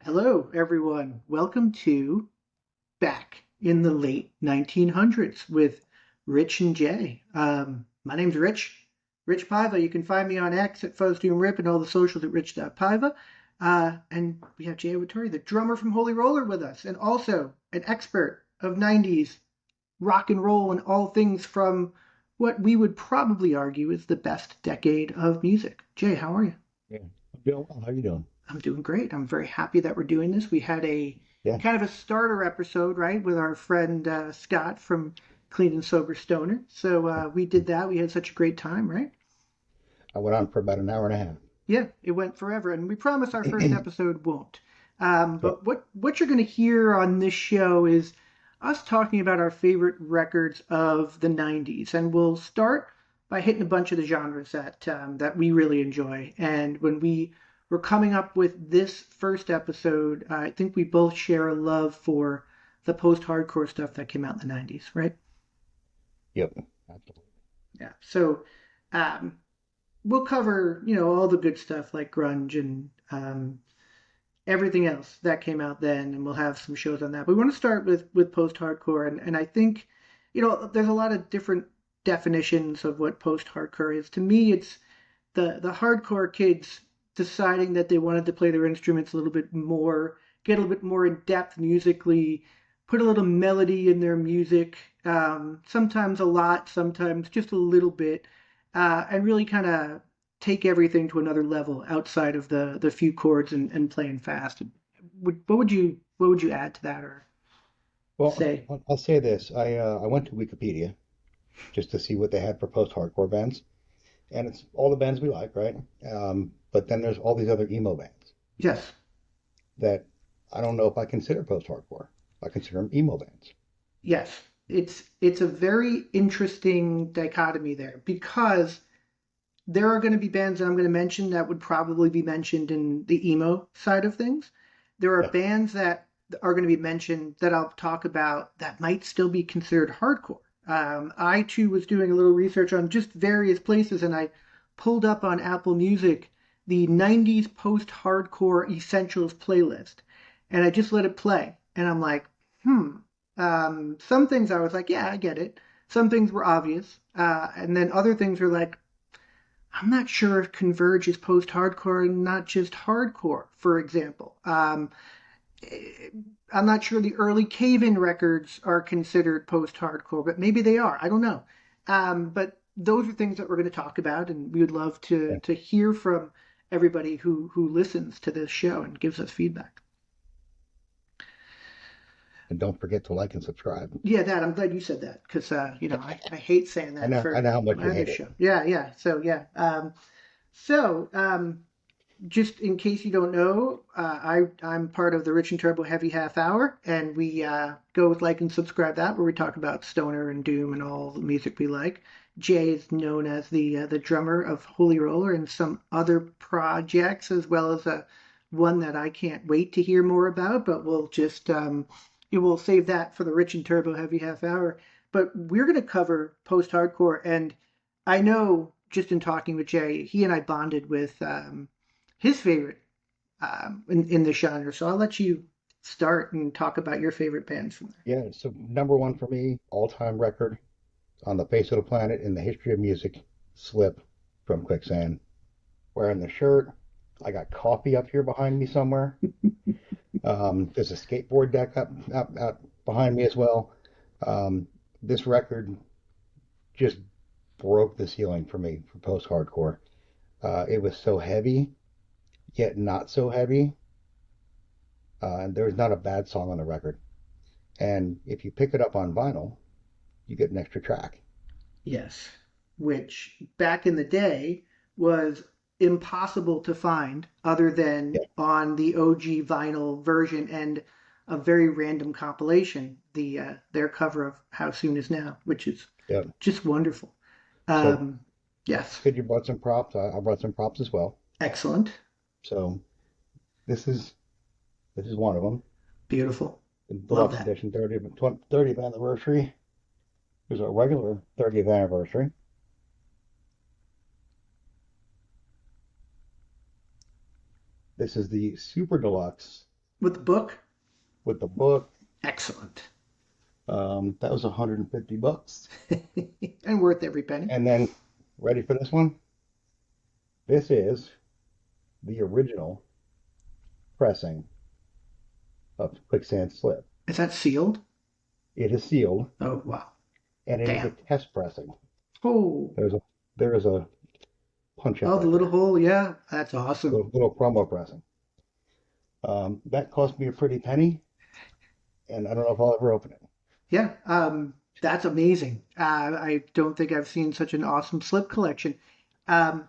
Hello, everyone. Welcome to Back in the Late 1900s with Rich and Jay. My name's Rich, Rich Paiva. You can find me on X at FuzzDoomRip and all the socials at Rich.Paiva. And we have Jay Vittori, the drummer from Holy Roller, with us, and also an expert of 90s rock and roll and all things from what we would probably argue is the best decade of music. Jay, how are you? Yeah, I'm doing well. How you doing? I'm doing great. I'm very happy that we're doing this. We had a Yeah, kind of a starter episode, right, with our friend Scott from Clean and Sober Stoner. So we did that. We had such a great time, right? I went on for about an hour and a half. Yeah, it went forever, and we promise our first episode won't. Yeah, But what you're going to hear on this show is us talking about our favorite records of the '90s, and we'll start by hitting a bunch of the genres that we really enjoy. And when we were coming up with this first episode, I think we both share a love for the post-hardcore stuff that came out in the '90s, right? yep, absolutely. Yeah. So um, we'll cover all the good stuff like grunge and everything else that came out then, and we'll have some shows on that. But we want to start with post-hardcore, and I think there's a lot of different definitions of what post-hardcore is. To me, it's the hardcore kids deciding that they wanted to play their instruments a little bit more, get a little bit more in depth musically, put a little melody in their music, sometimes a lot, sometimes just a little bit, and really kind of take everything to another level outside of the few chords and playing fast. What would you add to that or Well, say? I'll say this. I went to Wikipedia just to see what they had for post-hardcore bands, and it's all the bands we like, right? But then there's all these other emo bands Yes, that I don't know if I consider post-hardcore. I consider them emo bands. yes. It's a very interesting dichotomy there because there are going to be bands that I'm going to mention that would probably be mentioned in the emo side of things. There are Yeah, bands that are going to be mentioned that I'll talk about that might still be considered hardcore. I too was doing a little research on just various places, and I pulled up on Apple Music the 90s post hardcore essentials playlist, and I just let it play. And I'm like, hmm. Some things I was like, yeah, I get it. Some things were obvious. And then other things were like, I'm not sure if Converge is post-hardcore and not just hardcore, for example. Eh, I'm not sure the early Cave-In records are considered post-hardcore, but maybe they are. I don't know. But those are things that we're going to talk about, and we would love to yeah. to hear from everybody who listens to this show and gives us feedback. And don't forget to like and subscribe. Yeah, that I'm glad you said that because I hate saying I that know, I for know how much my you other hate it. show. Yeah, yeah. So yeah. So just in case you don't know, I'm part of the Rich and Turbo Heavy Half Hour, and we go with like and subscribe that where we talk about stoner and doom and all the music we like. Jay is known as the drummer of Holy Roller and some other projects, as well as one that I can't wait to hear more about. But we'll just you will save that for the Rich and Turbo Heavy Half Hour. But we're going to cover post hardcore, and I know just in talking with Jay, he and I bonded with his favorite in the genre. So I'll let you start and talk about your favorite bands from there. Yeah, so number one for me, all-time record on the face of the planet in the history of music, Slip from Quicksand. Wearing the shirt. I got coffee up here behind me somewhere. There's a skateboard deck up behind me as well. Um, this record just broke the ceiling for me for post-hardcore. It was so heavy, yet not so heavy. And there's not a bad song on the record. And if you pick it up on vinyl, you get an extra track. Yes, which back in the day was impossible to find other than Yeah, on the OG vinyl version and a very random compilation, their cover of How Soon Is Now, which is yeah. just wonderful. So Um, yes, said you brought some props. I brought some props as well. excellent. So this is This is one of them. Beautiful. The Love deluxe that. edition 30th anniversary. There's a regular 30th anniversary. This is the super deluxe With the book, with the book. excellent. That was $150. And worth every penny. And then, ready for this one? This is the original pressing of Quicksand Slip. Is that sealed? It is sealed, Oh, wow. and it is a Damn. test pressing. Oh, There's a there is a punch up oh, the right little there. hole. Yeah, that's awesome. Little promo pressing. That cost me a pretty penny, and I don't know if I'll ever open it. Yeah, that's amazing. I don't think I've seen such an awesome slip collection. Um,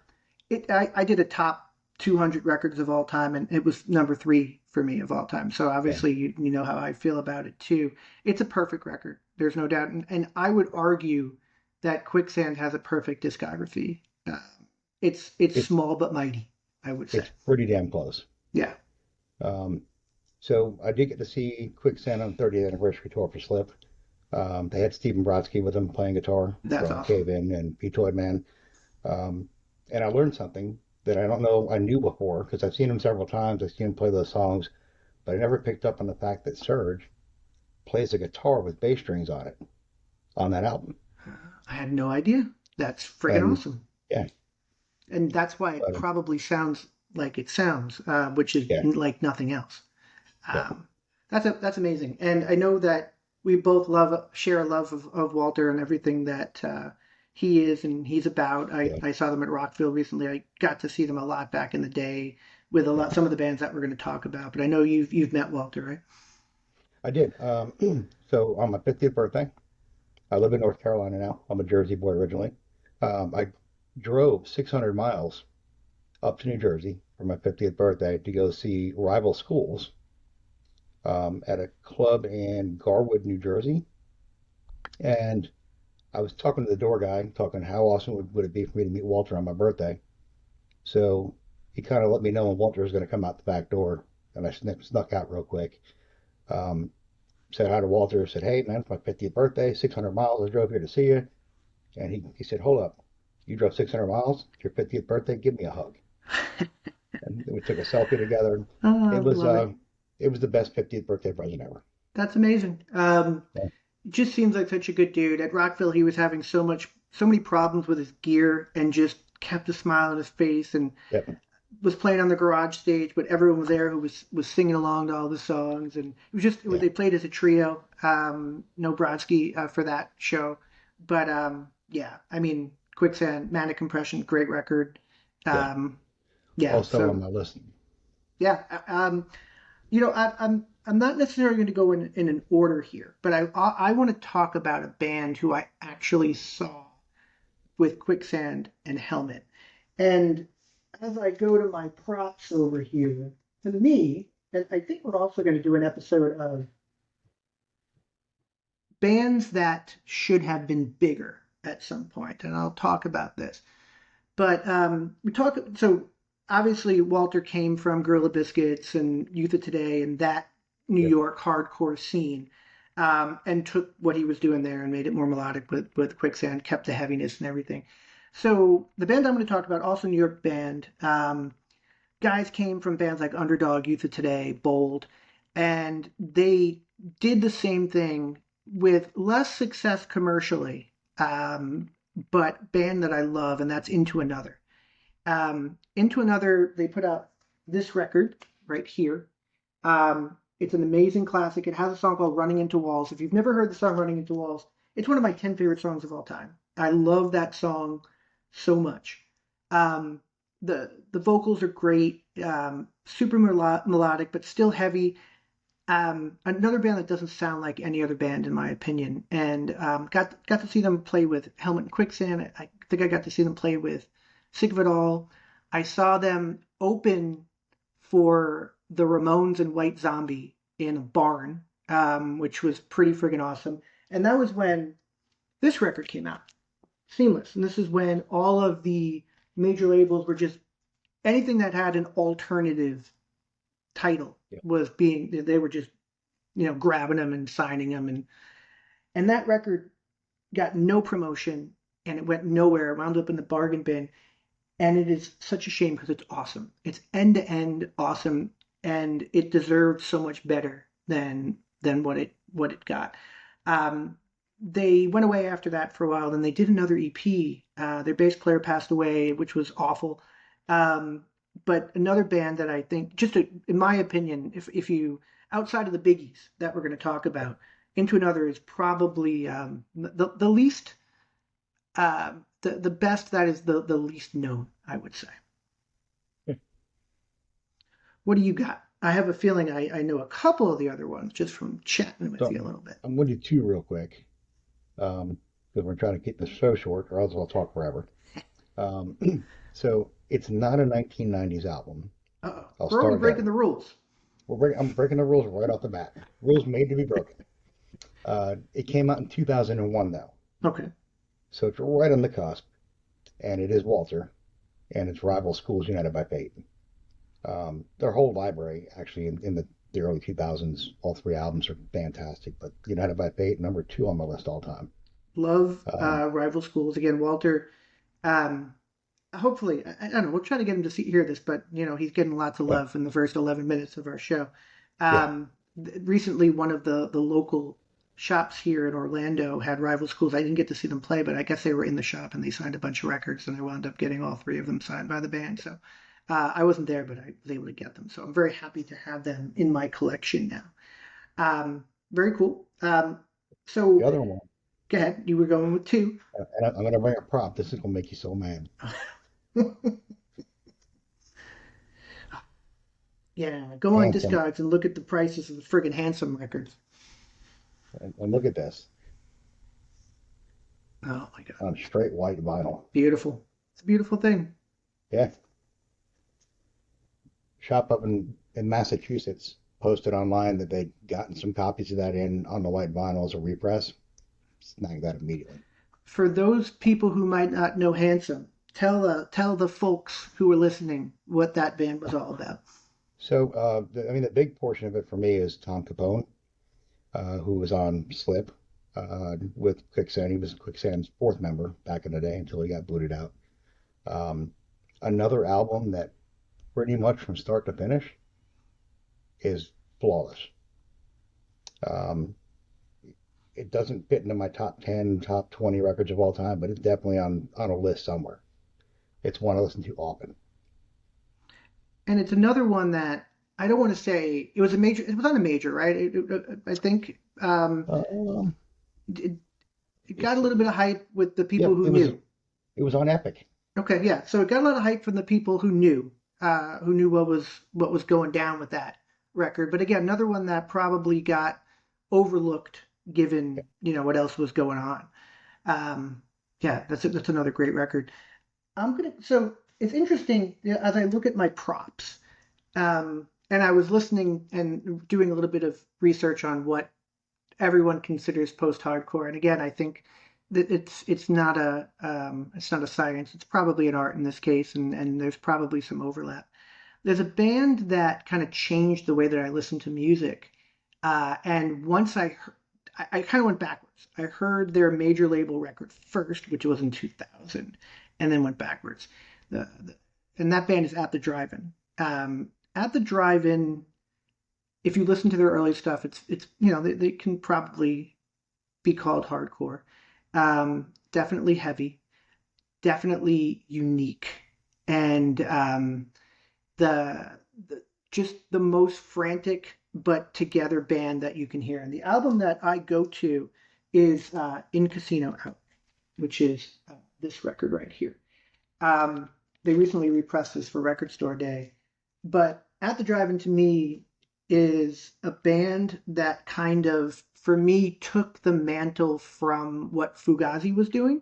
I did a top 200 records of all time, and it was number three for me of all time. So Yeah, obviously, you know how I feel about it too. It's a perfect record. There's no doubt, and I would argue that Quicksand has a perfect discography. It's it's small but mighty, I would say. it's pretty damn close. Yeah, Um, so I did get to see Quicksand on the 30th anniversary tour for Slip. They had Stephen Brodsky with them playing guitar that's from awesome. Cave In and Petoid Man. Um, and I learned something that I don't know I knew before because I've seen him several times. I've seen him play those songs, but I never picked up on the fact that Serge plays a guitar with bass strings on it on that album. I had no idea. That's friggin' And awesome. yeah, And that's why it but probably sounds like it sounds, which is yeah, like nothing else. yeah, Um, that's amazing, and I know that we both share a love of Walter and everything that he is and he's about. yeah, I saw them at Rockville recently. I got to see them a lot back in the day with a yeah. lot some of the bands that we're going to talk about. But I know you've met Walter, right? I did. So on my 50th birthday, I live in North Carolina now. I'm a Jersey boy originally. I drove 600 miles up to New Jersey for my 50th birthday to go see rival schools at a club in Garwood, New Jersey. And I was talking to the door guy, talking how awesome would it be for me to meet Walter on my birthday. So he kind of let me know when Walter was going to come out the back door, and I snuck out real quick. Um, Said hi to Walter, said, "Hey, man, it's my 50th birthday, 600 miles. I drove here to see you." And he said, "Hold up. You drove 600 miles? It's your 50th birthday? Give me a hug." And we took a selfie together. Oh, I It was love it. uh, it was the best 50th birthday present ever. That's amazing. Yeah, It just seems like such a good dude. At Rockville, he was having so many problems with his gear, and just kept a smile on his face, and yep, was playing on the garage stage, but everyone was there who was singing along to all the songs, and yeah, they played as a trio. No Brodsky for that show, but yeah, I mean, Quicksand, Manic Compression, great record. yeah. Um, yeah, Also on so my list. yeah, I'm not necessarily going to go in an order here, but I want to talk about a band who I actually saw with Quicksand and Helmet. And as I go to my props over here, to me, and I think we're also going to do an episode of bands that should have been bigger at some point, and I'll talk about this. But we talk so obviously Walter came from Gorilla Biscuits and Youth of Today and that New Yep, York hardcore scene, and took what he was doing there and made it more melodic with Quicksand, kept the heaviness and everything. So the band I'm going to talk about, also New York band, guys came from bands like Underdog, Youth of Today, Bold, and they did the same thing with less success commercially, but band that I love, and that's Into Another. Into Another, they put out this record right here. It's an amazing classic. It has a song called Running Into Walls. If you've never heard the song Running Into Walls, it's one of my 10 favorite songs of all time. I love that song so much. Um, the vocals are great, super melodic, but still heavy. Another band that doesn't sound like any other band, in my opinion. And got to see them play with Helmet and Quicksand. I think I got to see them play with Sick of It All. I saw them open for the Ramones and White Zombie in a barn, which was pretty friggin' awesome. And that was when this record came out, Seamless. And this is when all of the major labels were just anything that had an alternative title Yeah. was being, they were just, grabbing them and signing them. And that record got no promotion and it went nowhere. It wound up in the bargain bin. And it is such a shame because it's awesome. It's end to end awesome, and it deserved so much better than what it got. Um, they went away after that for a while. Then they did another EP. Their bass player passed away, which was awful. Um, but another band that I think, in my opinion, if you outside of the biggies that we're going to talk about, Into Another is probably the least the best that is the least known, I would say. What do you got? I have a feeling I know a couple of the other ones just from chatting with So you a little bit. I'm going to do two real quick because we're trying to keep this show short, or else I'll talk forever. Um, so it's not a 1990s album. Uh-oh. I'll We're already start there. breaking the rules. I'm breaking the rules right off the bat. Rules made to be broken. It came out in 2001, though. Okay. So it's right on the cusp, and it is Walter, and it's Rival Schools United by Fate. Their whole library, actually, in the early 2000s, all three albums are fantastic, but United by Fate, number two on my list all time. Love Um, Rival Schools. Again, Walter, um, hopefully, I don't know, we'll try to get him to hear this, but, he's getting lots of yeah, love in the first 11 minutes of our show. yeah, Recently, one of the local shops here in Orlando had Rival Schools. I didn't get to see them play, but I guess they were in the shop and they signed a bunch of records, and I wound up getting all three of them signed by the band. So I wasn't there, but I was able to get them. So I'm very happy to have them in my collection now. Very cool. the So other one, go ahead. You were going with two. and I'm going to bring a prop. This is going to make you so mad. Yeah, go on Handsome. Discogs and look at the prices of the friggin' Handsome records. And look at this Oh my God. on straight white vinyl. Beautiful. It's a beautiful thing. Yeah, shop up in Massachusetts posted online that they'd gotten some copies of that in on the white vinyl as a repress. Snagged that immediately. For those people who might not know Handsome, tell the folks who are listening what that band was all about. So, I mean, the big portion of it for me is Tom Capone, who was on Slip with Quicksand. He was Quicksand's fourth member back in the day until he got booted out. Um, Another album that pretty much from start to finish is flawless. Um, it doesn't fit into my top 10, top 20 records of all time, but it's definitely on a list somewhere. It's one I listen to often. And it's another one that I don't want to say it was a major. It was on a major, right? I think Um, it, it got a it's little bit of hype with the people Yep, who knew. it was on Epic. Okay, yeah. So it got a lot of hype from the people who knew what was going down with that record. But again, another one that probably got overlooked given what else was going on. Um, yeah, that's another great record. So it's interesting as I look at my props, and I was listening and doing a little bit of research on what everyone considers post-hardcore. And again, I think that it's not a science. It's probably an art in this case, and there's probably some overlap. There's a band that kind of changed the way that I listen to music, and once I kind of went backwards. I heard their major label record first, which was in 2000, and then went backwards. The and that band is At the Drive-In. At the Drive-In, if you listen to their early stuff, it's they can probably be called hardcore. Definitely heavy, definitely unique, and the, the just the most frantic but together band that you can hear. And the album that I go to is In Casino Out, which is this record right here. Um, they recently repressed this for Record Store Day, but At the Drive-In to me is a band that kind of, for me, took the mantle from what Fugazi was doing,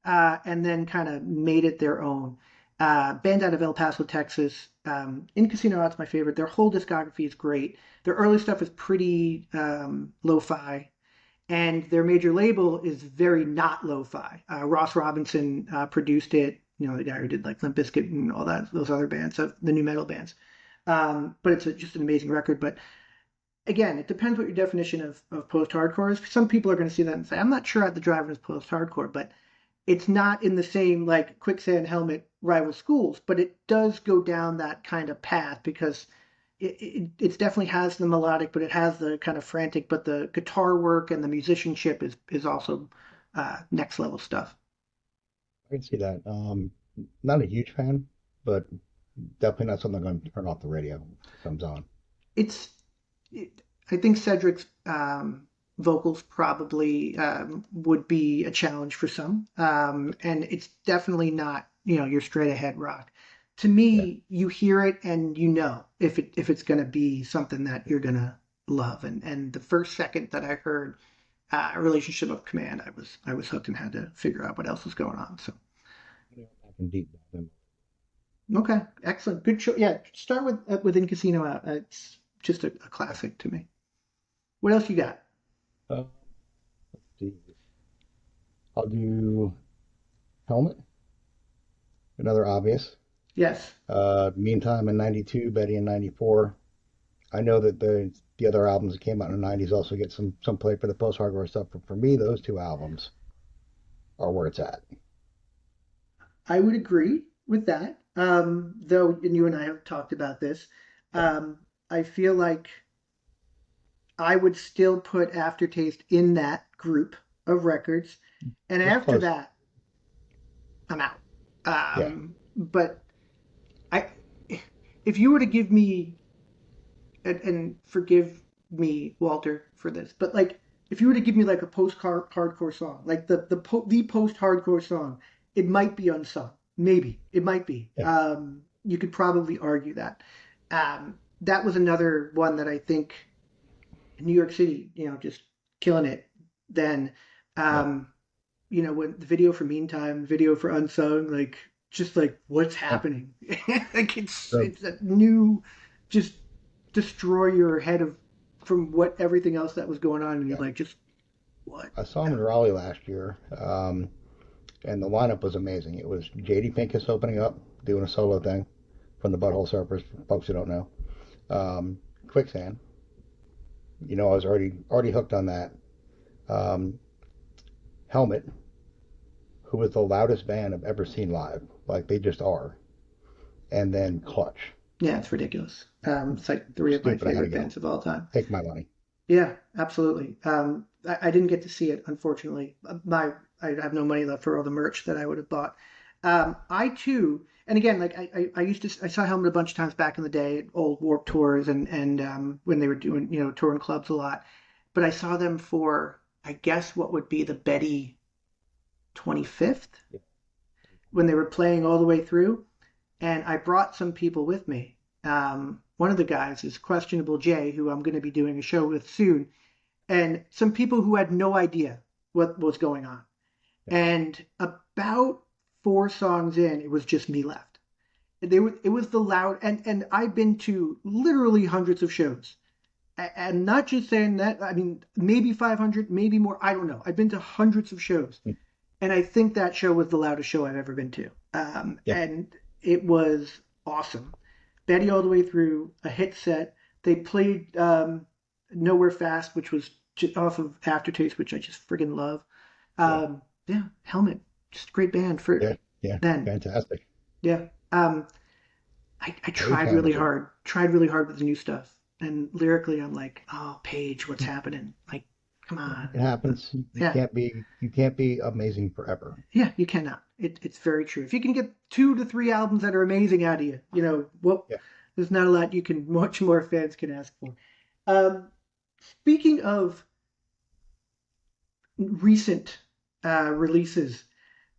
and then kind of made it their own. Band out of El Paso, Texas. In Casino Out's my favorite. Their whole discography is great. Their early stuff is pretty lo-fi, and their major label is very not lo-fi. Ross Robinson produced it. The guy who did like Limp Bizkit and all that, those other bands, the new metal bands. But it's just an amazing record. But again, it depends what your definition of post-hardcore is. Some people are going to see that and say, I'm not sure at the drive is post-hardcore, but it's not in the same like Quicksand, Helmet, Rival Schools, but it does go down that kind of path because it definitely has the melodic, but it has the kind of frantic, but the guitar work and the musicianship is also next level stuff. I can see that. Not a huge fan, but definitely not something I'm going to turn off the radio if it comes on. It's I think Cedric's vocals probably would be a challenge for some, and it's definitely not your straight ahead rock. To Yeah. me, you hear it and you know if it's going to be something that you're going to love. And the first second that I heard a relationship of command, I was hooked and had to figure out what else was going on. So I can deep dive in. okay, excellent, good show. Yeah, start with In Casino Out. It's just a classic to me. What else you got? Uh, let's see. I'll do Helmet, another obvious. Yes. Meantime in '92, Betty in '94. I know that the other albums that came out in the '90s also get some play for the post-hardcore stuff, but for me, those two albums are where it's at. I would agree with that. Though, and you and I have talked about this, Yeah. I feel like I would still put Aftertaste in that group of records. And It's after close. that, I'm out. Yeah. But I, if you were to give me, and forgive me, Walter, for this, but like, if you were to give me like a post-hardcore song, like the post-hardcore song, it might be Unsung. Maybe it might be. Yeah. You could probably argue that. That was another one that I think New York City, just killing it. Then, Yeah. um, when the video for Meantime, video for Unsung, like just like what's Yeah. happening? Like it's So it's a new, just destroy your head of from what everything else that was going on, and you're yeah, like, just what? I saw him in Raleigh last year, and the lineup was amazing. It was J.D. Pincus opening up, doing a solo thing from the Butthole Surfers, for folks who don't know. Quicksand, I was already hooked on that. Um, Helmet, who was the loudest band I've ever seen live, like they just are, and then Clutch. Yeah, it's ridiculous. It's like three of my Stupid, I had to favorite go. bands of all time. Take my money. Yeah, absolutely. I didn't get to see it, unfortunately. I have no money left for all the merch that I would have bought. I too, and again, like I used to, I saw Helmet a bunch of times back in the day at old Warp tours and when they were doing, touring clubs a lot. But I saw them for, I guess, what would be the Betty 25th Yeah. when they were playing all the way through. And I brought some people with me. One of the guys is Questionable Jay, who I'm going to be doing a show with soon, and some people who had no idea what was going on. Yeah. And about four songs in, it was just me left. It was the loud, and I've been to literally hundreds of shows. And not just saying that, I mean, maybe 500, maybe more. I don't know. I've been to hundreds of shows. And I think that show was the loudest show I've ever been to. Yeah. And it was awesome. Betty all the way through, a hit set. They played Nowhere Fast, which was off of Aftertaste, which I just friggin' love. Yeah. Yeah, Helmet, just a great band for Yeah. Yeah. then. Fantastic. Yeah. I Very talented. tried really hard with the new stuff. And lyrically, I'm like, oh, Paige, what's happening? Like, come on. It happens. You Yeah, can't be you can't be amazing forever. yeah, you cannot. It's very true. If you can get 2 to 3 albums that are amazing out of you, well, Yeah. there's not a lot you can much more fans can ask for. Um, Speaking of recent releases,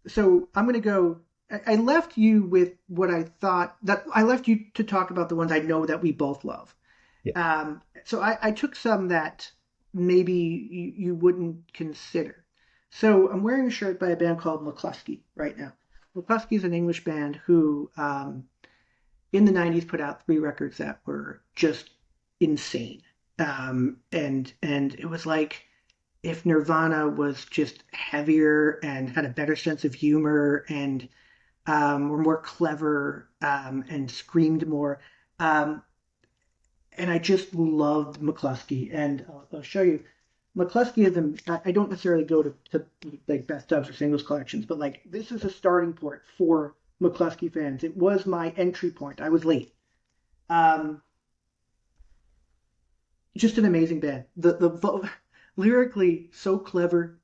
so I'm going to go. I left you with what I thought that I left you to talk about the ones I know that we both love. Yeah. So I took some that maybe you wouldn't consider. So I'm wearing a shirt by a band called McCluskey right now. McCluskey is an English band who, in the '90s, put out 3 records that were just insane. And it was like if Nirvana was just heavier and had a better sense of humor and were more clever and screamed more. and I just loved McCluskey. And I'll show you. McCluskey is, I don't necessarily go to like best ofs or singles collections, but like this is a starting point for McCluskey fans. It was my entry point. I was late. Um, just an amazing band. Lyrically so clever.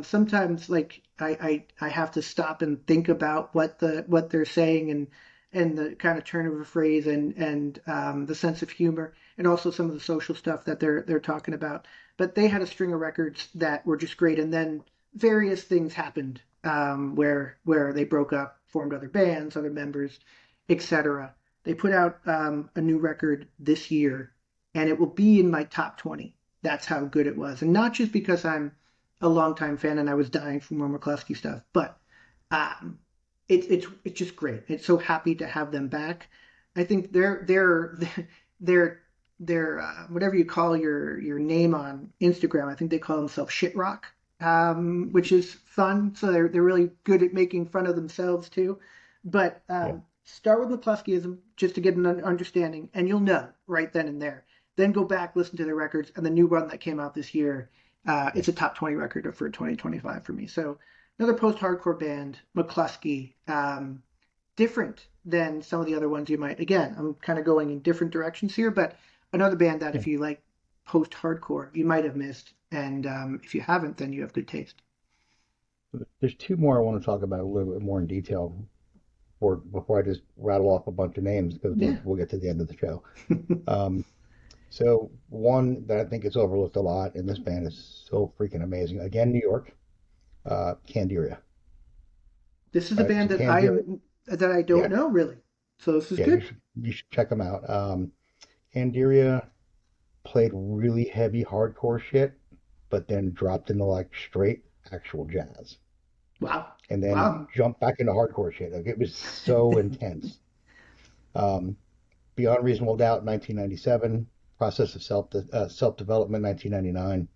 Sometimes like I have to stop and think about what they're saying and the kind of turn of a phrase and the sense of humor and also some of the social stuff that they're talking about. But they had a string of records that were just great, and then various things happened where they broke up, formed other bands, other members, etc. They put out a new record this year, and it will be in my top 20. That's how good it was, and not just because I'm a longtime fan and I was dying for more McCluskey stuff, but um, it's just great. It's so happy to have them back. I think they're whatever you call your name on Instagram. I think they call themselves Shit Rock, which is fun. So they're really good at making fun of themselves too. But Yeah. start with McCluskeyism just to get an understanding, and you'll know right then and there. Then go back, listen to their records, and the new one that came out this year. Yeah. It's a top 20 record for 2025 for me. So another post-hardcore band, McCluskey. Different than some of the other ones you might. Again, I'm kind of going in different directions here, but another band that Yeah. if you like post-hardcore, you might have missed, and if you haven't, then you have good taste. There's two more I want to talk about a little bit more in detail before I just rattle off a bunch of names because Yeah. we'll get to the end of the show. Um, so one that I think is overlooked a lot, and this band is so freaking amazing. Again, New York, Candiria. This is a Right? band So that I Candiria, am that I don't yeah, know really, so this is yeah, good. you should check them out. Candiria played really heavy hardcore shit, but then dropped into like straight actual jazz, Wow, and then wow, jumped back into hardcore shit. Like it was so intense. Um, Beyond Reasonable Doubt, 1997. Process of Self Development, 1999.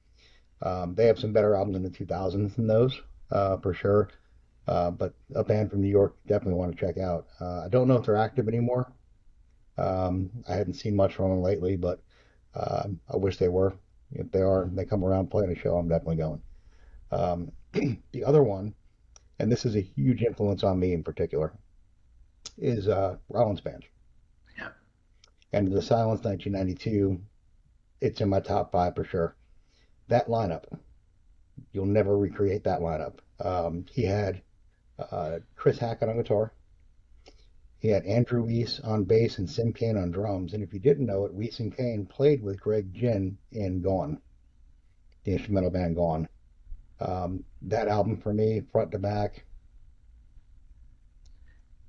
They have some better albums in the 2000s than those, for sure. But a band from New York, definitely want to check out. I don't know if they're active anymore. I hadn't seen much from them lately, but I wish they were. If they are, they come around playing a show, I'm definitely going. Um, the other one, and this is a huge influence on me in particular, is Rollins Band. yeah, And the Silence 1992, it's in my top five for sure. That lineup, you'll never recreate that lineup. He had Chris Hackett on guitar. He had Andrew Weiss on bass and Sim Kane on drums. And if you didn't know it, Weiss and Kane played with Greg Ginn in Gone, the instrumental band Gone. That album for me, front to back,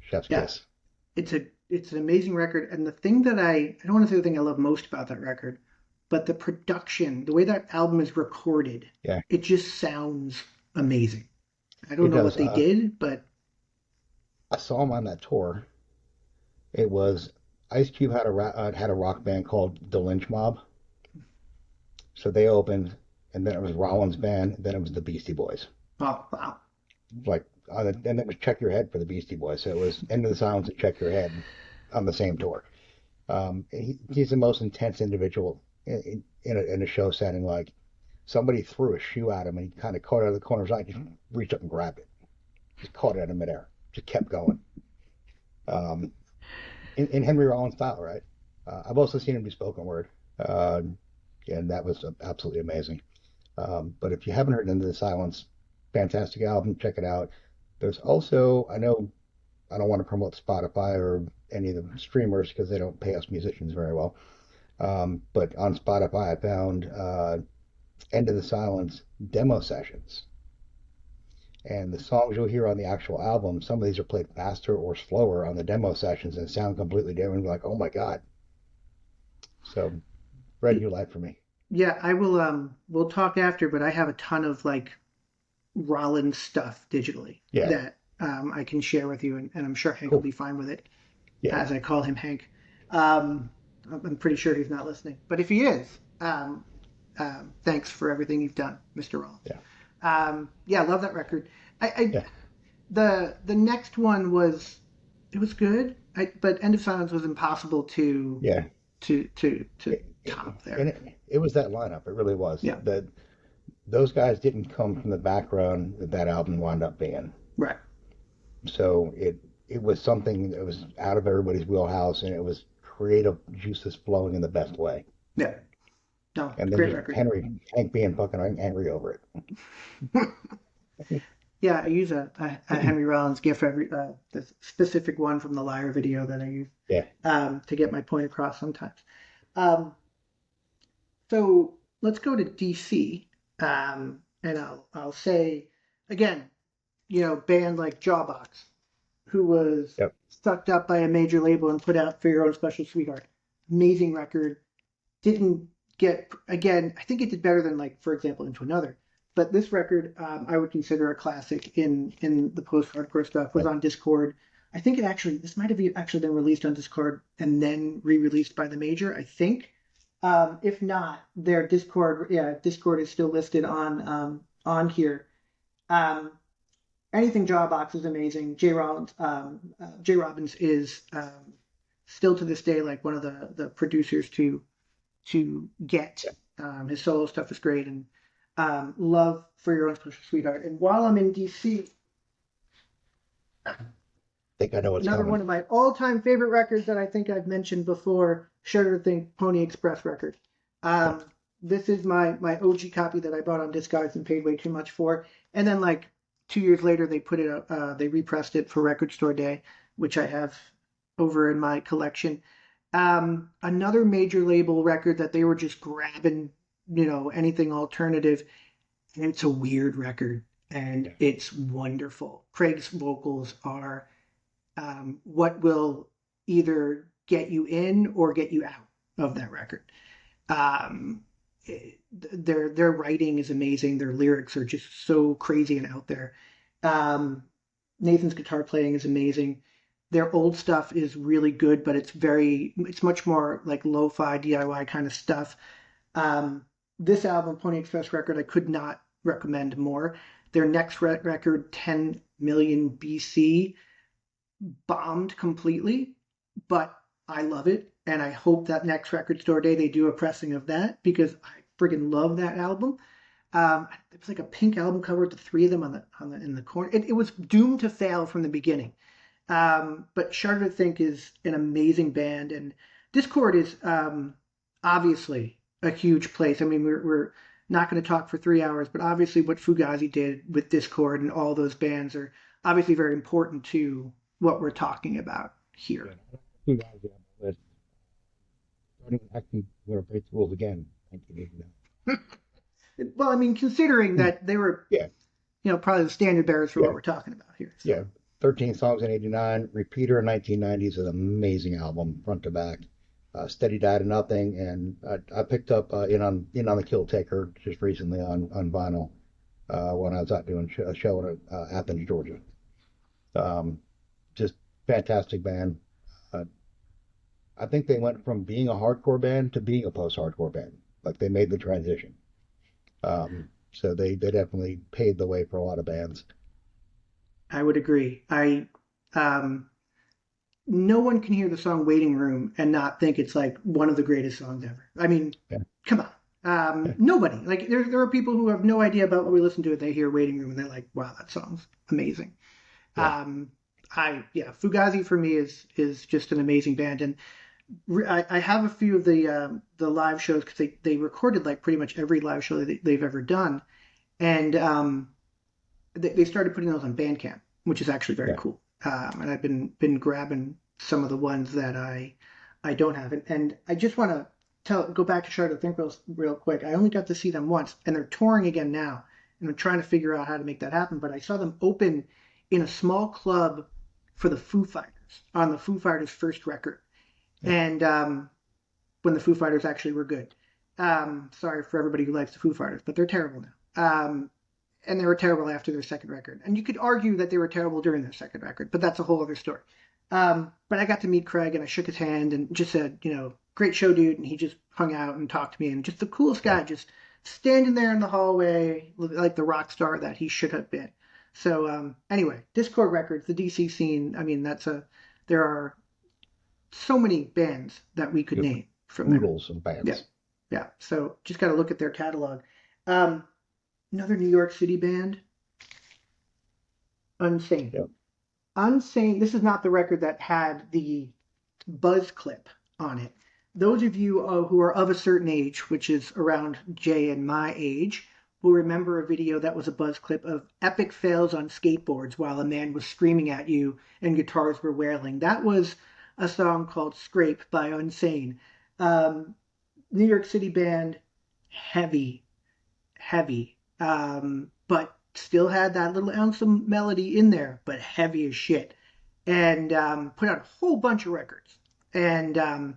chef's yeah. kiss. It's an amazing record, and the thing that I don't want to say the thing I love most about that record, but the production, the way that album is recorded, Yeah, it just sounds amazing. I don't it know what does. they did, but I saw him on that tour. It was Ice Cube had a rock band called the Lynch Mob. So they opened, and then it was Rollins Band, and then it was the Beastie Boys. oh wow, Like, and it was Check Your Head for the Beastie Boys. So it was End of the Silence and Check Your Head on the same tour. He's the most intense individual in a show setting. Like somebody threw a shoe at him, and he kind of caught it out of the corner of his eye, just reached up and grabbed it, just caught it out of midair, just kept going. Um, in Henry Rollins style, right? I've also seen him do spoken word, uh, and that was absolutely amazing. But if you haven't heard Into the Silence, fantastic album, check it out. There's also, I know I don't want to promote Spotify or any of the streamers because they don't pay us musicians very well. But on Spotify, I found End of the Silence demo sessions. And the songs you'll hear on the actual album, some of these are played faster or slower on the demo sessions and sound completely different. Like, oh my God. So, brand new life for me. yeah. I will. We'll talk after, but I have a ton of like Rollins stuff digitally Yeah, that I can share with you, and I'm sure Hank will cool. be fine with it, Yeah, as I call him Hank. Um, I'm pretty sure he's not listening, but if he is, thanks for everything you've done, Mr. Rollins. yeah, Yeah, I love that record. I yeah, the next one was it was good, but End of Silence was impossible to yeah. to top And there. it was that lineup. It really was. Yeah, That those guys didn't come from the background that that album wound up being. right. So it was something that was out of everybody's wheelhouse, and it was creative juices flowing in the best way. Yeah, no, And then great just record. Hank being fucking angry over it. Yeah, I use a Henry Rollins GIF every the specific one from the Liar video that I use Yeah. to get my point across sometimes. Um, so let's go to DC, and I'll say again, band like Jawbox, who was Yep. sucked up by a major label and put out For Your Own Special Sweetheart. Amazing record. Didn't get, again, I think it did better than, like, for example, Into Another. But this record, I would consider a classic in the post-hardcore stuff. Was Right. on Discord. I think this might have actually been released on Discord and then re-released by the major. I think. If not, their Discord, yeah, Discord is still listed on here. Um, Anything Jawbox is amazing. Jay Robbins is still to this day like one of the producers to get. His solo stuff is great, and love For Your Own Special Sweetheart. And while I'm in DC, Think I know what's another coming. one of my all-time favorite records that I think I've mentioned before, Shudder to Think Pony Express record. Yeah. Um, this is my OG copy that I bought on Discogs and paid way too much for. And then like 2 years later, they put it up, they repressed it for Record Store Day, which I have over in my collection. Another major label record that they were just grabbing, anything alternative. And it's a weird record and Yeah. it's wonderful. Craig's vocals are what will either get you in or get you out of that record. Um, their writing is amazing. Their lyrics are just so crazy and out there. Um, Nathan's guitar playing is amazing. Their old stuff is really good, but it's much more like lo-fi DIY kind of stuff. Um, this album, Pony Express record, I could not recommend more. Their next record, 10 million BC, bombed completely, but I love it, and I hope that next record store day they do a pressing of that because I friggin' love that album. It was like a pink album cover with the three of them on the in the corner. It was doomed to fail from the beginning. But Shudder to Think is an amazing band, and Discord is obviously a huge place. I mean, we're not going to talk for 3 hours, but obviously what Fugazi did with Discord and all those bands are obviously very important to what we're talking about here. Yeah. Two guys on the list. Starting acting, we're gonna break the rules again. 1989. Well, I mean, considering that they were, Yeah. probably the standard bearers for what Yeah. we're talking about here. Yeah. So 13 songs in 89. Repeater in 1990s is an amazing album, front to back. Steady Died of Nothing, and I picked up in on the Kill Taker just recently on vinyl when I was out doing a show in Athens, Georgia. Um, just fantastic band. Uh, I think they went from being a hardcore band to being a post-hardcore band. Like they made the transition. So they definitely paved the way for a lot of bands. I would agree. Um, no one can hear the song Waiting Room and not think it's like one of the greatest songs ever. I mean, Yeah. come on. Nobody. Like there are people who have no idea about what we listen to. They hear Waiting Room and they're like, wow, that song's amazing. Yeah. Fugazi for me is just an amazing band, and I have a few of the live shows because they recorded like pretty much every live show that they've ever done, and they started putting those on Bandcamp, which is actually very Yeah. cool. And I've been grabbing some of the ones that I don't have, and I just want to go back to Shudder to Think real quick. I only got to see them once, and they're touring again now, and I'm trying to figure out how to make that happen. But I saw them open in a small club for the Foo Fighters on the Foo Fighters' first record, Yeah. and when the Foo Fighters actually were good. Sorry for everybody who likes the Foo Fighters, but they're terrible now. And they were terrible after their second record. And you could argue that they were terrible during their second record, but that's a whole other story. But I got to meet Craig and I shook his hand and just said, great show, dude. And he just hung out and talked to me and just the coolest Yeah. guy, just standing there in the hallway like the rock star that he should have been. So anyway, Discord Records, the DC scene. I mean, there are so many bands that we could Yep. name. from there. oodles of Yeah, bands. yeah. So just got to look at their catalog. Um, Another New York City band, Unsane. Yep. Unsane. This is not the record that had the buzz clip on it. Those of you who are of a certain age, which is around Jay and my age, will remember a video that was a buzz clip of epic fails on skateboards while a man was screaming at you and guitars were wailing. That was a song called Scrape by Unsane. Um, New York City band, heavy, heavy, but still had that little ounce of melody in there, but heavy as shit. And put out a whole bunch of records. And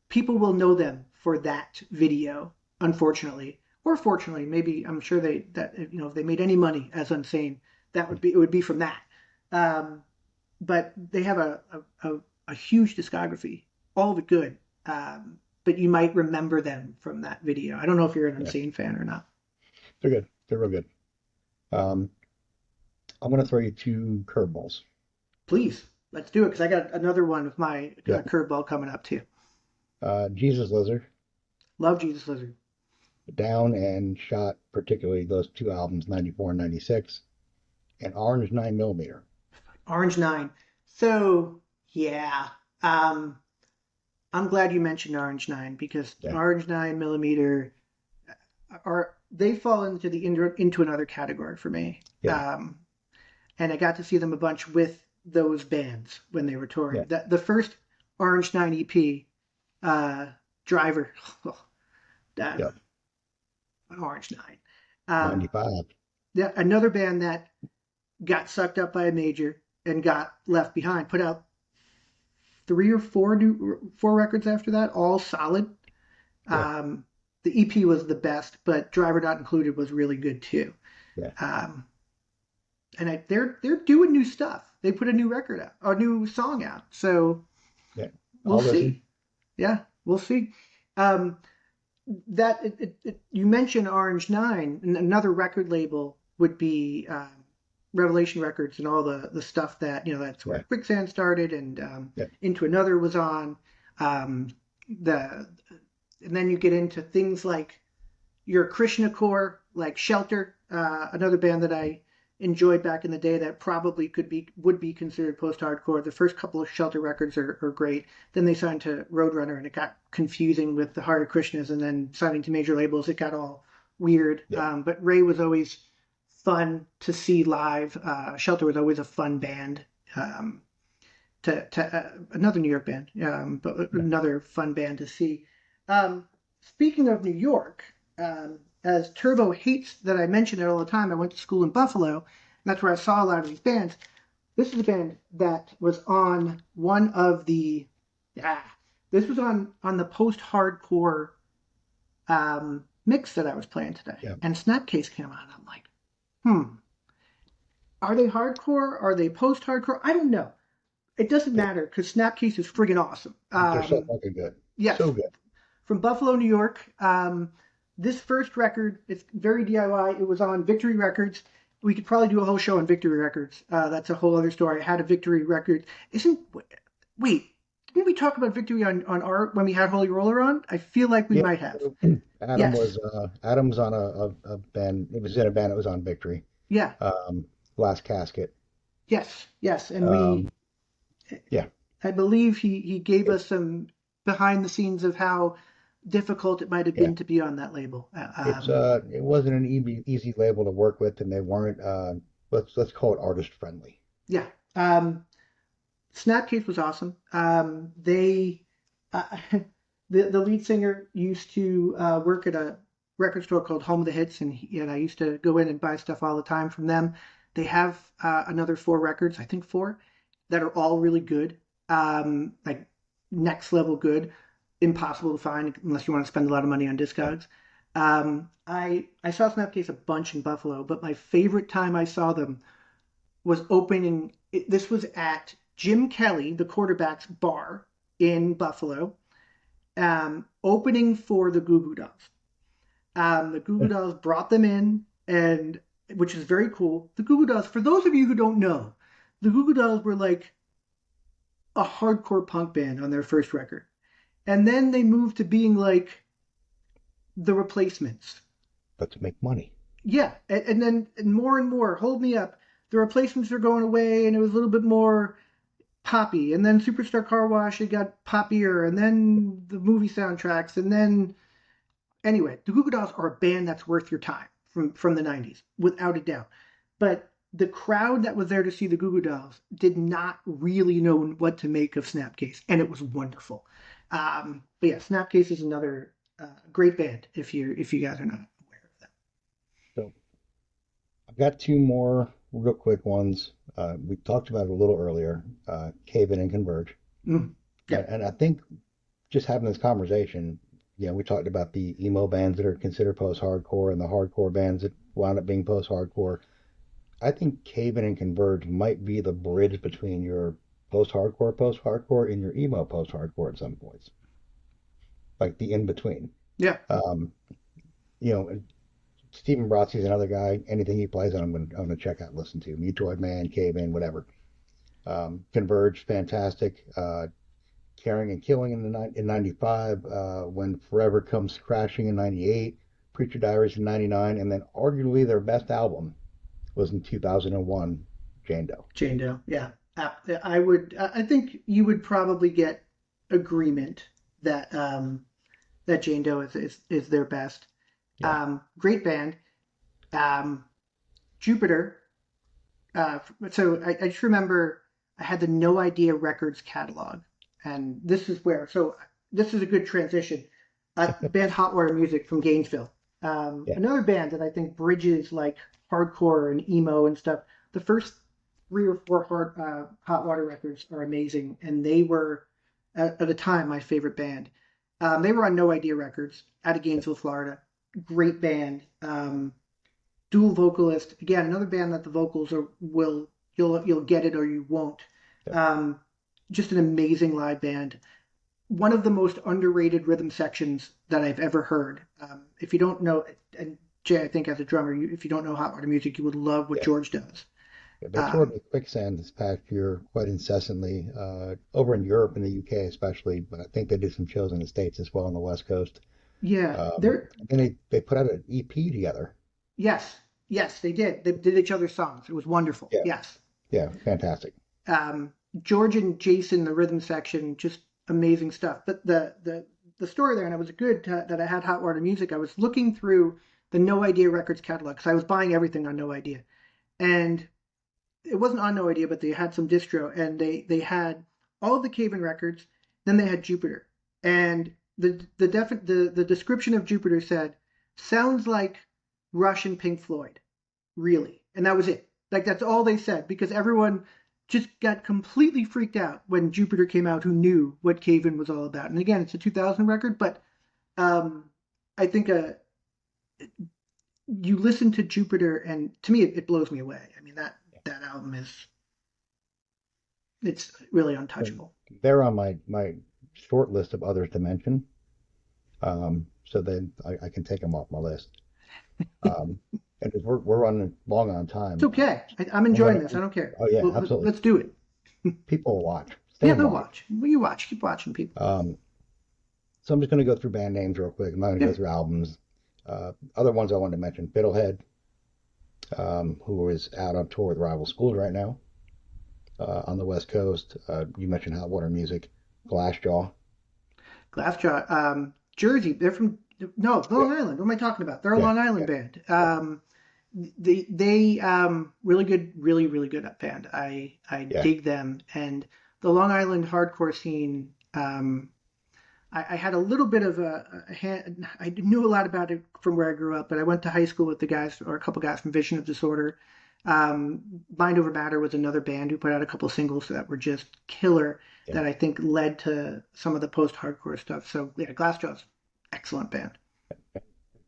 people will know them for that video, unfortunately, or fortunately. Maybe I'm sure if they made any money as Unsane, it would be from that. Um, but they have a huge discography, all of it good. But you might remember them from that video. I don't know if you're an Yeah, Unsane fan or not. they're good. They're real good. Um, I'm gonna throw you two curveballs. Please, let's do it because I got another one of my Yeah. curveball coming up too. Jesus Lizard, Love Jesus Lizard. Down and Shot, particularly those two albums, 94 and 96, and Orange 9mm. Orange Nine. So yeah, um, I'm glad you mentioned Orange Nine because Yeah, Orange 9mm are they fall into another category for me. yeah, And I got to see them a bunch with those bands when they were yeah, touring. The first Orange Nine EP, uh, Driver, yeah. um, Orange Nine. Um, 95. yeah, another band that got sucked up by a major and got left behind. Put out three or four records after that, all solid. Yeah, Um, the EP was the best, but Driver Not Included was really good too. yeah, Um, and they're doing new stuff. They put a new record out, a new song out. So yeah. we'll I'll listen. see. Yeah, we'll see. Um, you mentioned Orange Nine, and another record label would be Revelation Records and all the stuff that's where Yeah, Quicksand started, and yeah, Into Another was on. Um, the and then you get into things like your Krishna core, like Shelter, another band that I enjoyed back in the day that probably would be considered post-hardcore. The first couple of Shelter records are great. Then they signed to Roadrunner, and it got confusing with the Hare Krishnas, and then signing to major labels, it got all weird. yeah, But Ray was always fun to see live. Shelter was always a fun band. Another New York band, but yeah. another fun band to see. Speaking of New York, as Turbo hates that I mention it all the time, I went to school in Buffalo, and that's where I saw a lot of these bands. This is a band that was on one of the, ah, this was on the post-hardcore mix that I was playing today, Yeah. and Snapcase came on. I'm like, are they hardcore? Are they post-hardcore? I don't know. It doesn't matter because Snapcase is friggin' awesome. They're so fucking good. Yes, So good. from Buffalo, New York. This first record, it's very DIY. It was on Victory Records. We could probably do a whole show on Victory Records. That's a whole other story. I had a Victory record. Wait, didn't we talk about Victory on our when we had Holy Roller on? I feel like we Yeah. might have. Adam Yes. was Adam's on a band. It was in a band that was on Victory. Yeah. Um, Last Casket. Yes. Yes. And Um, yeah. I believe he gave It, us some behind the scenes of how difficult it might have yeah. been to be on that label. It wasn't an easy label to work with, and they weren't let's call it artist friendly. Yeah. Snapcase was awesome. They uh, the lead singer used to work at a record store called Home of the Hits, and I used to go in and buy stuff all the time from them. They have another four records, I think four, that are all really good, like next level good, impossible to find unless you want to spend a lot of money on Yeah. Discogs. I saw Snapcase a bunch in Buffalo, but my favorite time I saw them was opening. This was at Jim Kelly, the quarterback's bar in Buffalo, opening for the Goo Goo Dolls. The Goo Goo Dolls brought them in, and which is very cool. The Goo Goo Dolls, for those of you who don't know, the Goo Goo Dolls were like a hardcore punk band on their first record, And then they moved to being like the Replacements. but to make money. Yeah, and then and more, hold me up. The Replacements are going away, and it was a little bit more poppy. And then Superstar Car Wash, it got poppier, and then the movie soundtracks, and then anyway, the Goo Goo Dolls are a band that's worth your time from the '90s, without a doubt. But the crowd that was there to see the Goo Goo Dolls did not really know what to make of Snapcase, and it was wonderful. But yeah, Snapcase is another great band if you guys are not aware of them. So I've got two more real quick ones. We talked about it a little earlier. Cave In and Converge. Mm, yeah, And I think just having this conversation, we talked about the emo bands that are considered post-hardcore and the hardcore bands that wound up being post-hardcore. I think Cave In and Converge might be the bridge between your post-hardcore, and your emo post-hardcore at some points, like the in-between. yeah, Um, you know, Stephen Bratzi's another guy. Anything he plays on, I'm gonna check out, and listen to. Mutoid Man, Cave In, whatever. Converge, fantastic. Caring and Killing in '95. When Forever Comes Crashing in '98. Preacher Diaries in '99, and then arguably their best album was in 2001, Jane Doe. Jane Doe. Yeah, I would. I think you would probably get agreement that that Jane Doe is their best. Yeah. Great band. Um, Jupiter. So I just remember I had the No Idea Records catalog, and this is where. So this is a good transition. Band Hot Water Music from Gainesville. Yeah. Another band that I think bridges like hardcore and emo and stuff. The first three or four Hot Water records are amazing, and they were at the time my favorite band. They were on No Idea Records out of Gainesville, Florida. Great band. Dual vocalist. Again, another band that the vocals are will you'll get it or you won't. Yeah. Just an amazing live band. One of the most underrated rhythm sections that I've ever heard. If you don't know, and Jay, I think as a drummer, if you don't know hot water music, you would love what Yeah. George does. They toured Um, with Quicksand this past year quite incessantly, over in Europe and the UK especially, but I think they did some shows in the States as well on the West Coast. yeah, they're And then they put out an EP together. yes, yes, they did. They did each other's songs. It was wonderful. Yeah, Yes. yeah, fantastic. um, George and Jason, the rhythm section, just amazing stuff. But the story there, and it was good that I had Hot Water Music. I was looking through the No Idea Records catalog because I was buying everything on No Idea, and it wasn't on No Idea, but they had some distro, and they had all of the Cave-In records. Then they had Jupiter, and the description of Jupiter said sounds like Rush and Pink Floyd, really, and that was it. Like that's all they said because everyone just got completely freaked out when Jupiter came out, who knew what Cave-In was all about. And again, it's a 2000 record, but um, I think you listen to Jupiter, and to me, it blows me away. I mean that album is it's really So untouchable. they're on my short list of others to mention, so then I can take them off my list. Um, and 'cause we're running long on It's time, okay. I'm I'm enjoying gonna. this. I don't care. Oh yeah, absolutely. Let's do it. People will watch. Stay Yeah, and they'll watch. watch. Well, you watch. Keep watching, people. So I'm just going to go through band names real quick. I'm not going to Yeah. go through albums. Other ones I wanted to mention: Fiddlehead, who is out on tour with Rival Schools right now on the West Coast. You mentioned Hot Water Music, Glassjaw. Glassjaw, Jersey. They're from no Yeah, Long Island. What am I talking about? They're a yeah, Long Island yeah, band. yeah, They really good, really good band. I yeah, dig them, and the Long Island hardcore scene. I had a little bit of a hand. I knew a lot about it from where I grew up, but I went to high school with the guys or a couple guys from Vision of Disorder. Mind Over Matter was another band who put out a couple singles that were just killer. yeah. That I think led to some of the post-hardcore stuff. So yeah, Glassjaw's excellent band.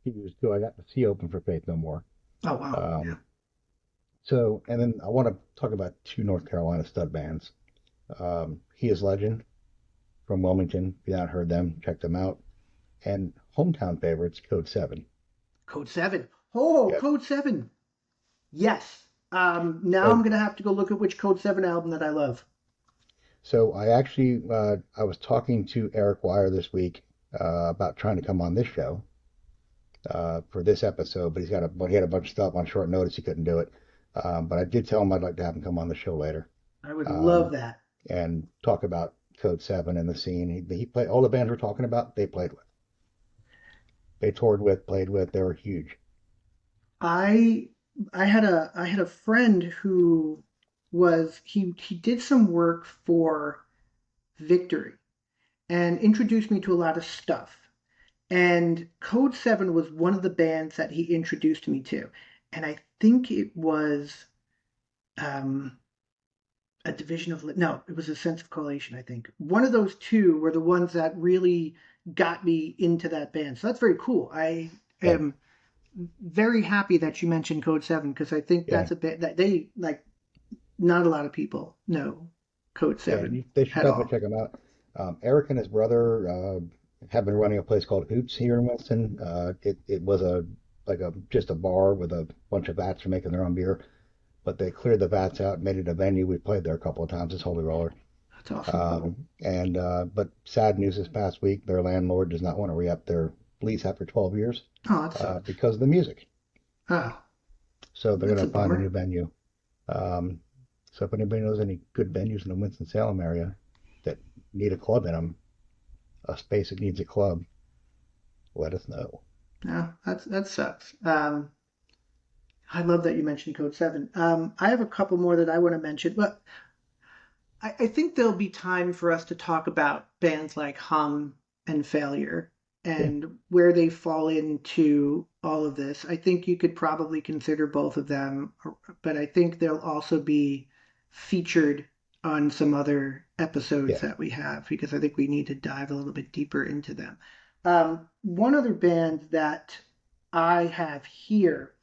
He was too. I got to see Open for Faith No More. Oh wow, yeah. Um, so, and then I want to talk about two North Carolina stud bands. He is Legend from Wilmington. If you haven't heard them, check them out. And hometown favorites, Code 7. Code Seven. Oh, Yeah. Code Seven. Yes. Now I'm So, gonna have to go look at which Code Seven album that I love. So I actually I was talking to Eric Wire this week about trying to come on this show for this episode, but he had a bunch of stuff on short notice. He couldn't do it. But I did tell him I'd like to have him come on the show later I would love um, that. and talk about Code 7 and the scene. He played all the bands we're talking about, they played with. They toured with, played with, they were huge. I I had a friend who he did some work for Victory and introduced me to a lot of stuff. And Code 7 was one of the bands that he introduced me to. And I think it was um, a division of, no, it was a sense of collation, I think. One of those two were the ones that really got me into that band. So that's very cool. I Yeah, am very happy that you mentioned Code 7 because I think yeah, that's a bit that they like, not a lot of people know Code yeah. 7 They should at definitely all. check him out. Eric and his brother have been running a place called Hoots here in Winston. It was a like a just a bar with a bunch of vats for making their own beer, but they cleared the vats out, made it a venue. We played there a couple of times. It's Holy Roller. That's awesome. And but sad news this past week, their landlord does not want to re-up their lease after 12 years Oh, that sucks. because of the music. Oh, So they're that's going a to find a new bummer. venue. Um, so if anybody knows any good venues in the Winston-Salem area that need a club in them, a space that needs a club, let us know. No, that sucks. I love that you mentioned Code 7. I have a couple more that I want to mention, but I think there'll be time for us to talk about bands like Hum and Failure Yeah, and where they fall into all of this. I think you could probably consider both of them, but I think they'll also be featured on some other episodes yeah. that we have because I think we need to dive a little bit deeper into them. One other band that I have here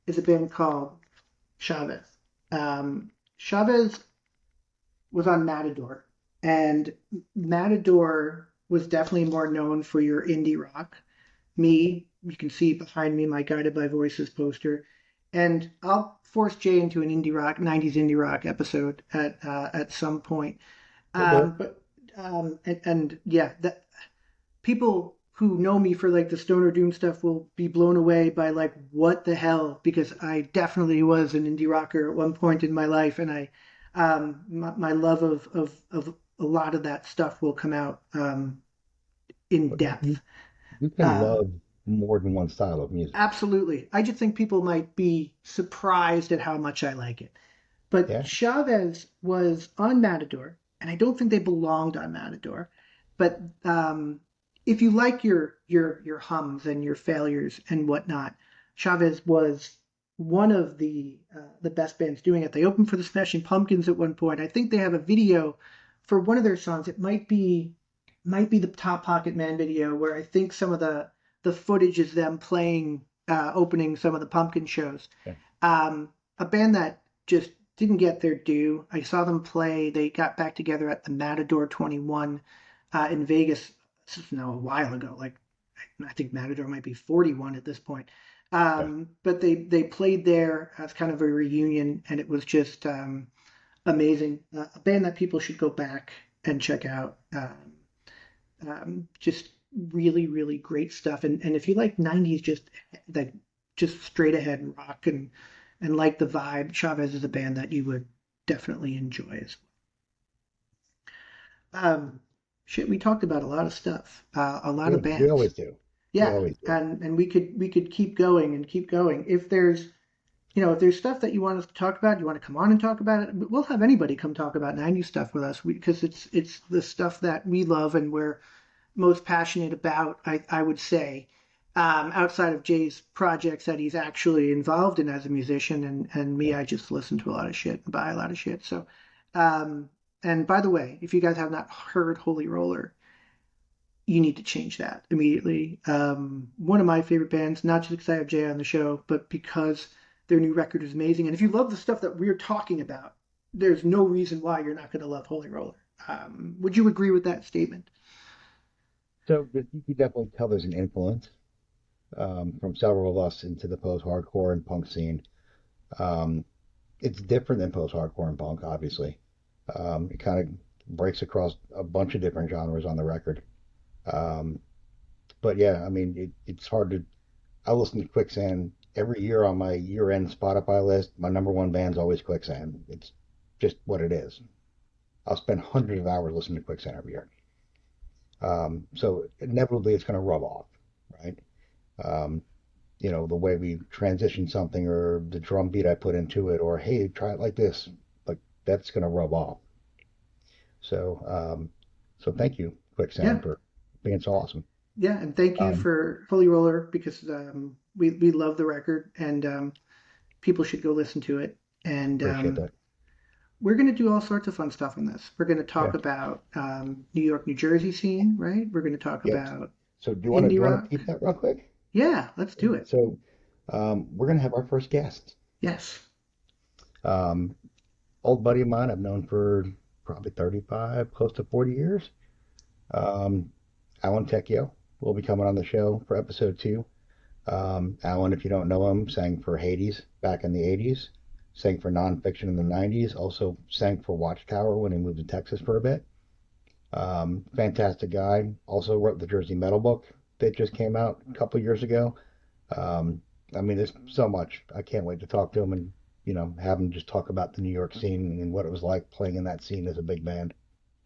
is a band called Chavez. Chavez was on Matador, and Matador was definitely more known for your indie rock. Me, you can see behind me my Guided by Voices poster, and I'll force Jay into an indie rock, '90s indie rock episode at some point. We'll do it. And yeah, that people who know me for like the stoner doom stuff will be blown away by like what the hell because I definitely was an indie rocker at one point in my life and my love of a lot of that stuff will come out in But depth. you can uh, love more than one style of music. Absolutely, I just think people might be surprised at how much I like it. But Yeah, Chavez was on Matador, and I don't think they belonged on Matador. But if you like your hums and your failures and whatnot, Chavez was one of the best bands doing it. They opened for the Smashing Pumpkins at one point. I think they have a video for one of their songs. It might be the Top Pocket Man video where I think some of the footage is them playing opening some of the Pumpkin shows. yeah. A band that just didn't get their due. I saw them play. They got back together at the Matador 21 in Vegas. This is now a while ago. Like I think Matador might be 41 at this point. Yeah. But they played there as kind of a reunion, and it was just amazing. A band that people should go back and check out. Just really, really great stuff. And if you like '90s, like just straight ahead rock and like the vibe, Chavez is a band that you would definitely enjoy as well. Shit, we talked about a lot of stuff, a lot of We bands. always do. We Yeah, always do. and we could keep going and keep going. If there's stuff that you want us to talk about, you want to come on and talk about it, we'll have anybody come talk about '90s stuff with us because it's the stuff that we love and we're most passionate about, I would say, outside of Jay's projects that he's actually involved in as a musician, and me, Yeah. I just listen to a lot of shit and buy a lot of shit. So, um, and by the way, if you guys have not heard Holy Roller, you need to change that immediately. One of my favorite bands, not just because I have Jay on the show, but because their new record is amazing. And if you love the stuff that we're talking about, there's no reason why you're not going to love Holy Roller. Would you agree with that statement? So you can definitely tell there's an influence from several of us into the post-hardcore and punk scene. Um, it's different than post-hardcore and punk, obviously. It kind of breaks across a bunch of different genres on the record. Um, but yeah, I mean, it's hard to. I listen to Quicksand every year on my year-end Spotify list. My number one band's always Quicksand. It's just what it is. I'll spend hundreds of hours listening to Quicksand every year. So inevitably, it's going to rub off, right? Um, the way we transition something or the drum beat I put into it, or hey, try it like this, like that's going to rub off. So, so thank you, Yeah, Quicksand, for being so awesome. yeah, and thank you Um, for Holy Roller because we love the record and people should go listen to it. And Appreciate that. we're going to do all sorts of fun stuff on this. We're going to Yeah. talk about New York, New Jersey scene, right? We're going to talk Yep. about So do indie you want to rock. repeat that real quick? Yeah, let's do it. So we're gonna have our first guest. Yes, Um, Old buddy of mine I've known for probably 35, close to 40 years. Um, Alan Tecchio will be coming on the show for episode 2. Alan, if you don't know him, sang for Hades back in the 80s, sang for Nonfiction in the 90s, also sang for Watchtower when he moved to Texas for a bit. Fantastic guy. Also wrote the Jersey Metal book that just came out a couple years ago. Um, I mean, there's so much. I can't wait to talk to him and, have him just talk about the New York scene and what it was like playing in that scene as a big band.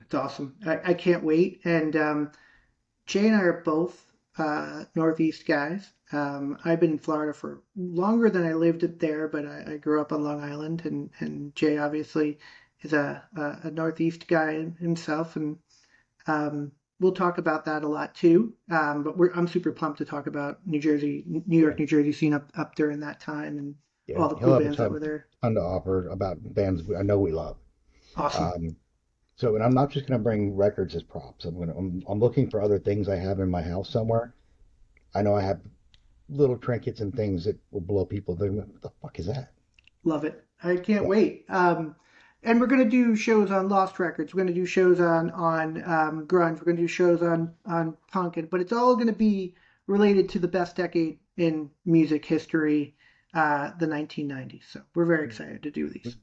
it's awesome. I can't wait. And Jay and I are both Northeast guys. I've been in Florida for longer than I lived it there, but I grew up on Long Island, and Jay obviously is a Northeast guy himself, and we'll talk about that a lot too. But I'm super pumped to talk about New Jersey, New Yeah. York, New Jersey scene up during that time, and Yeah. all the He'll cool have a bands that were there. ton to offer about bands I know we love. Awesome. Um, and I'm not just going to bring records as props. I'm looking for other things I have in my house somewhere. I know I have little trinkets and things that will blow people. They're like, what the fuck is that? Love it. I can't Yeah. wait. And we're gonna do shows on Lost Records. We're gonna do shows on grunge. We're gonna do shows on punk, but it's all gonna be related to the best decade in music history, the 1990s. So we're very excited to do these.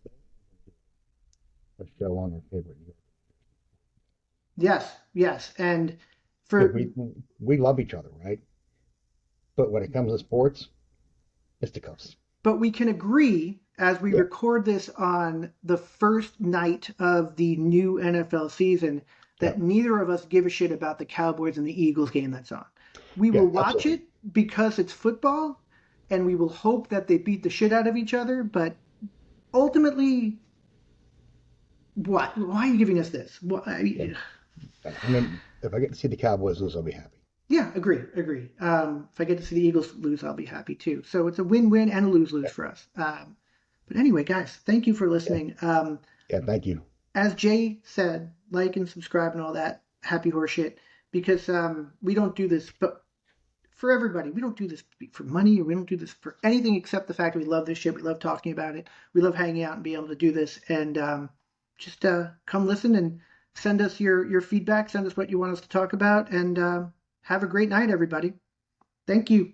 A show on our favorite year. Yes, yes, and Because for we love each other, right? But when it comes to sports, fisticuffs. but we can agree as we Yeah, record this on the first night of the new NFL season yeah, that neither of us give a shit about the Cowboys and the Eagles game that's on. We yeah, will watch absolutely. it because it's football and we will hope that they beat the shit out of each other, but ultimately, what? Why are you giving us this? Yeah. I mean, if I get to see the Cowboys lose, I'll be happy. Yeah, agree, agree. If I get to see the Eagles lose, I'll be happy too. So it's a win-win and a lose-lose Yeah, for us. But anyway, guys, thank you for yeah, listening. yeah. Thank you. As Jay said, like and subscribe and all that happy horse shit because we don't do this, but for everybody, we don't do this for money or we don't do this for anything except the fact that we love this shit. We love talking about it. We love hanging out and being able to do this. And just come listen and send us your feedback. Send us what you want us to talk about. And have a great night, everybody. Thank you.